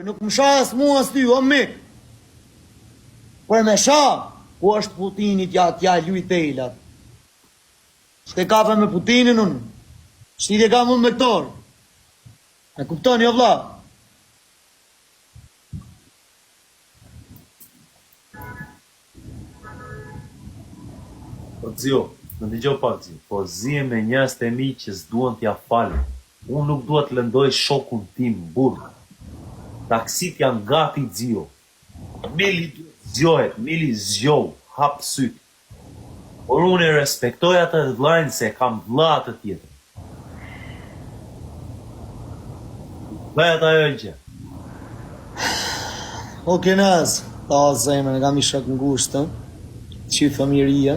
Nuk më shah as mua as ty, o mik. Por me shah, ku është Putinit ja luj telat. Shte kafe me Putinin unë. Shtitje ka mund me këtor. E kuptoni o vlla? Po Zio, më dëgjoj pak Zio. Po zi me njerëz të mi që s'duan t'ja falë. Unë nuk dua të lëndoj shokun tim burg. Taksit janë gati Zio. Mili zgjohet, Mili zgjoj, hap syt. Por unë e respektoj atë vllajën se kam vlla të tjetër. Bëhet ajo gjë. O kenaz, ta zemën, e kam i shok ngushtë, që fëmiria.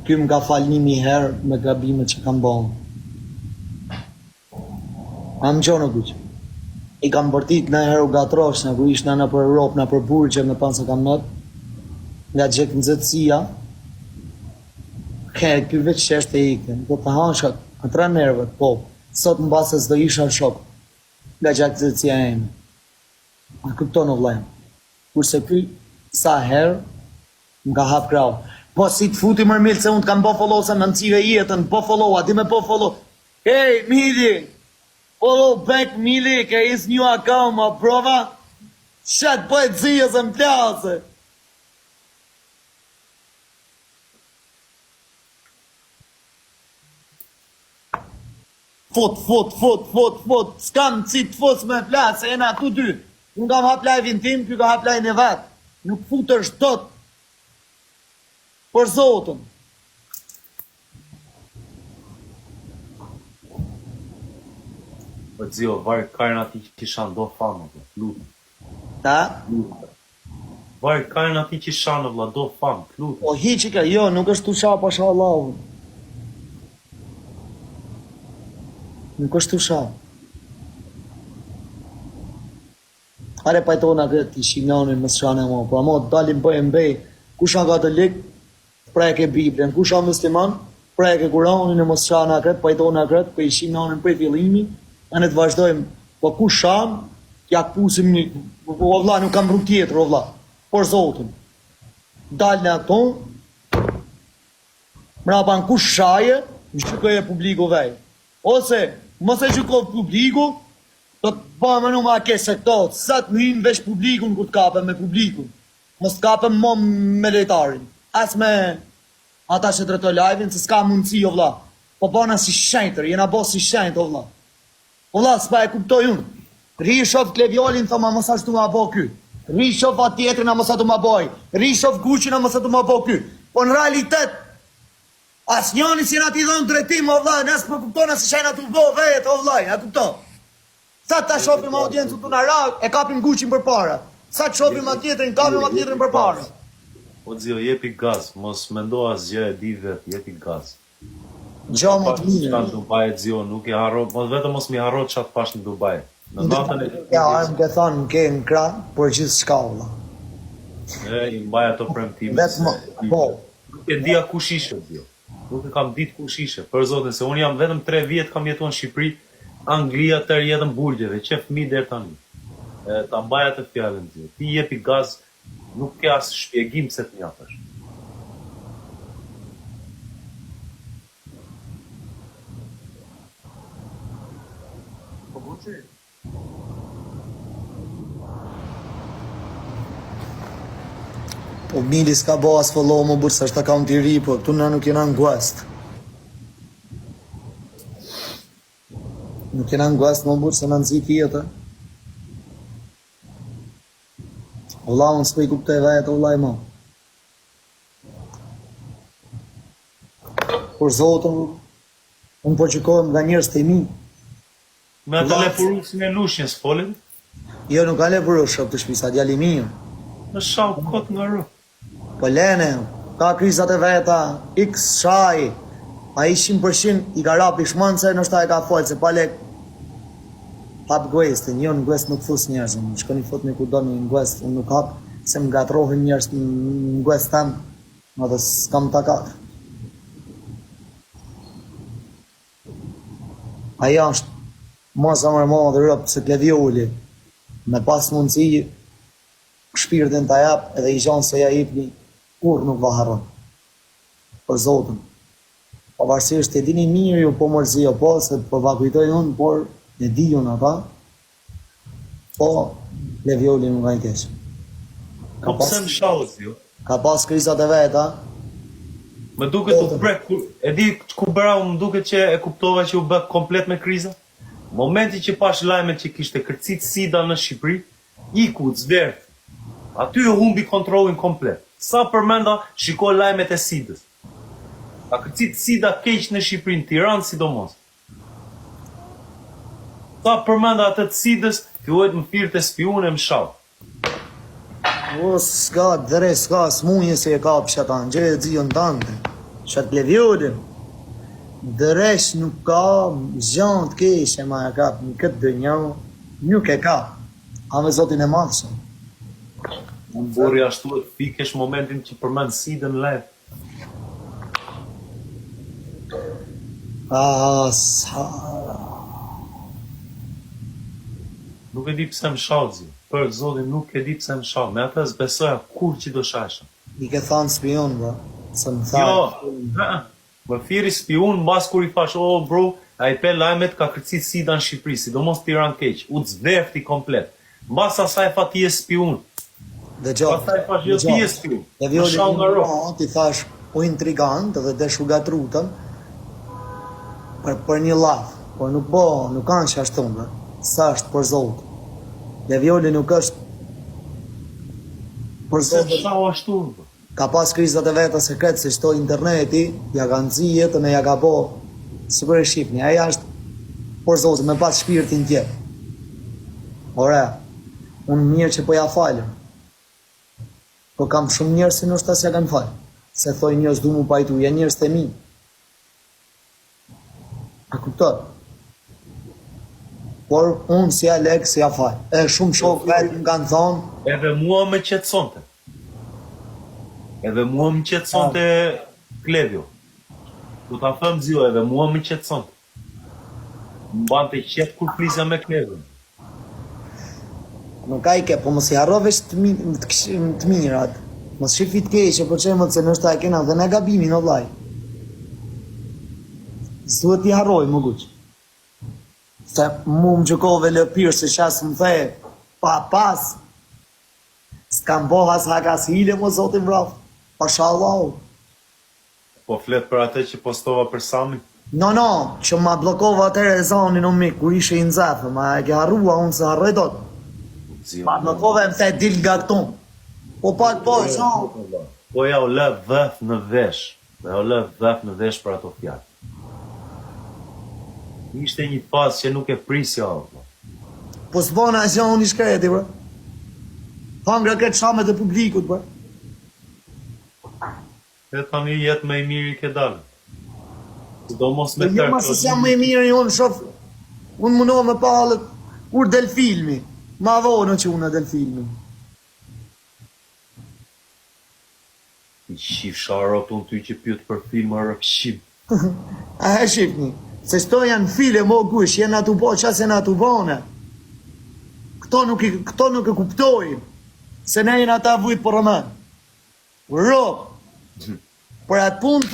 Ky më ka falë 1000 herë me gabimet që kam bënë. Am gjonë kuq. I kam bërtit në herë u gatrosh, në ku ishtë në për Europë, në për burgje, me panë se kam nëtë, nga gjekë nëzëtësia, ky veç që është e ike, do të hanshat, atra nervet, po, sot në basës do isha shok, nga gjekë nëzëtësia e eme. A këpton o vlajmë. Kurse ky, sa herë, më ka hap krau. Po si të futi mërmilë, se unë të kam po follow se më nëcive jetën, po follow, ati me po follow. Hey, Mili! Follow back Mili, ka is new account, ma prova. Shat po e dzija se më plasë. Fot. S'kam si të fos me plasë, e na tu dy. Unë kam hap live-in tim, ky ka hap live-in e vetë. Nuk futër shtot. Por zotën. Po Zio, varë karën ati që kisha ndo famë, lutem. Ta? Varë karën ati që shanë, vla, do famë, lutem. O hiqi ka, jo, nuk është tu qa pasha Allahun. Nuk është tu qa. Are pajtona këtë ti shimjonin më shane mo, po amo dalim bëj mbej, kusha katolik, preke Biblën, kusha musliman, preke Kuranin e më shane këtë, pajtona këtë, për i shimjonin për i fillimi, a ne të vazhdojmë, po ku sham, ja këpusim një, o vla, nuk kam rrug tjetër, o vla, por zotën, dalë në ato, mrapa në ku shaje, në shukoj e publiku vej, ose, mos e shukoj publiku, do të bëmë në ma ke se këto, sa të mëhin vesh publikun ku të kapem me publikun, mos të kapem mo me lejtarin, as me ata që të rëtoj live-in, se s'ka mundësi, o vla, po bëna si shenjtër, jena bo si shenjtë, o vla. O vla, s'pa e kuptoj unë. Ri shof Klevjolin, thoma, mos ashtu ma bo ky. Ri shof atë tjetrin, a mos ashtu ma boj. Ri shof Guqin, a mos ashtu ma bo ky. Po në realitet, as njani si na ti dhënë drejtim, o vla, nësë më kuptona si shajna të bo vetë, o vla, a kupto. Sa ta shofim audiencën të në rak, e kapim Guqin për para. Sa të shofim atë tjetrin, kapim atë tjetrin për para. O Zio, jepi gaz, mos mendo asgjë e di vetë, jepi gaz. Gjo më të mirë. Në Dubai, Zio, nuk e harro, vetëm mos mi harro çat pash në Dubai. Në natën e... Ja, më ke thonë, më ke në kra, por gjithë shka, valla. I mbaj ato premtime. Vetëm, po. Nuk e dia kush ishe, Zio. Nuk e kam ditë kush ishe. Për zotin, se unë jam vetëm 3 vjet kam jetuar në Shqipëri, Anglia tërë jetën burgjeve, që fëmijë deri tani. Ta mbaj atë fjalën, Zio. Ti jepi gaz, nuk ke as shpjegim se të mjaftosh. Po Mili s'ka bo as follow më burë, sa është akaunt i ri, po këtu na nuk jena në guest. Nuk jena në guest më burë, se në nëzi tjetë. Ola, unë s'po i kuptoj vetë, ola i ma. Por zotën, unë po qykojmë nga njërës të imi. Me atë lepurusin e lushnjës, folim? Jo, nuk ka lepuru shok të shpisa, djali mirë. Në shau kot nga rrë. Po lene, ka krizat e veta, x shaj, a i 100% i ka rap i shmanë se nështë ta e ka folë, se pale hap guestin, jo në guest nuk thus njerëzën, në shkoni fot një ku do një në guest, unë nuk hap, se më gatrohin njerëz në guest tem, në dhe s'kam takat. Aja është, ma sa mërë ma dhe rëpë, se Klevjoli, me pas mundësi shpirtin të jap edhe i gjanë se ja jepni, kur nuk va harron. Për Zotin. Pavarësisht e dini mirë ju po mërzi jo po, se po va kujtoj unë, por e di unë ata, po Levioli nuk ka i keq. Po pse më shau zio? Ka pas krizat e veta, Më duket u brek, e di ku bëra, më duket që e kuptova që u bë komplet me kriza. Momenti që pash lajmet që kishte kërcit SIDA në Shqipëri, iku, zvert. Aty u humbi kontrollin komplet. Sa përmenda, shiko lajmet e SIDA-s. Ka kërcit SIDA keq në Shqipëri, në Tiranë sidomos. Sa përmenda atë të SIDA-s, fillojt më firte spiune më shau. o s'ka, dhere s'ka, s'munje se e ka pësha ta në gjejë zion tante, qatë Leviolin, dheresh nuk ka gjanë të keshe ma e kap në këtë dënja, nuk e ka, a me Zotin e madhëshëm. Unë bori ashtu e fikesh momentin që përmend SIDA-n live. Nuk e di pse më shallzi. Për Zotin nuk e di pse më shall. Me atë s'besoja kur që do shasha. I ke thanë spion, bro, se më tha. Jo, më thiri spiun mbas kur i thash, oh bro, a i pe lajmet ka kërcit SIDA në Shqipëri, sidomos Tiranë keq, u zvefti komplet. Mbas asaj fa ti je spiun. Dhe gjohë, Pastaj thash, jo ti je spiun. e Më Violi shall nga ro. ti thash, u intrigant dhe deshu gatrutën për një laf, por nuk kanë që ashtu, bro, sa është për Zotë. Dhe Violi nuk është për Se Zotë. shau ashtu. Ka pas krizat e veta se këtë se shto interneti, ja ka nëzi jetën e ja ka po, sigur e shqipni, aja është për Zotë, me pas shpirtin tjetë. Ore, unë mirë që po ja falem, po kam shumë njerëz që nështë asja kanë falë, se thoj njerëz du mu pajtu, ja njerëz të mi. A kuptot? Por unë si ja lek, si ja falë. E shumë shokë vetë më kanë thonë, Edhe mua më qetësonte. Edhe mua më qetësonte Klevjo. Du ta them zio, edhe mua më qetësonte. Më bante qetë kur flisja me Klevjon. nuk ka i ke, po mos i harrovesh të mirat. Mos shifi të keqe, po qemët se nështë e kena dhe ne gabimin o vlaj. S'duhet t'i harroj, më guq. Se mu më gjukove lëpirë se qasë më the, pas, s'kam bo has hakas hile, më zotin braf. Pashallahu. Po flet për atë që postova për Samin. No, që ma blokova atëre e zonin unë mikë, kur ishe i nëzafë, ma e ke harrua unë se harroj do të. Zio. Ma blokova e më the dil nga këtu. Po pak po, shoh. Po ja u lë dhëth në vesh. Ja u lë dhëth në vesh për ato fjalë. Ishte një fazë që nuk e prisja. Po s'bona asja unë i shkreti, bro. Hangra këtë shamet e publikut, bro. E tani jetë me i miri ke dalë. Sidomos me Jo, tërë. ma se s'jam më i mirë, unë shof, unë mundohë me palët, kur del filmi, ma vonë që unë del filmi. I shif sharot unë ty që pyet për film a rëpshim. A he shifni, se shto janë file, mo kush, jenë atu po, qas jenë atu bone. Këto nuk e kuptojnë, se ne jenë ata vujtë për rëmën. Ro, për atë punë,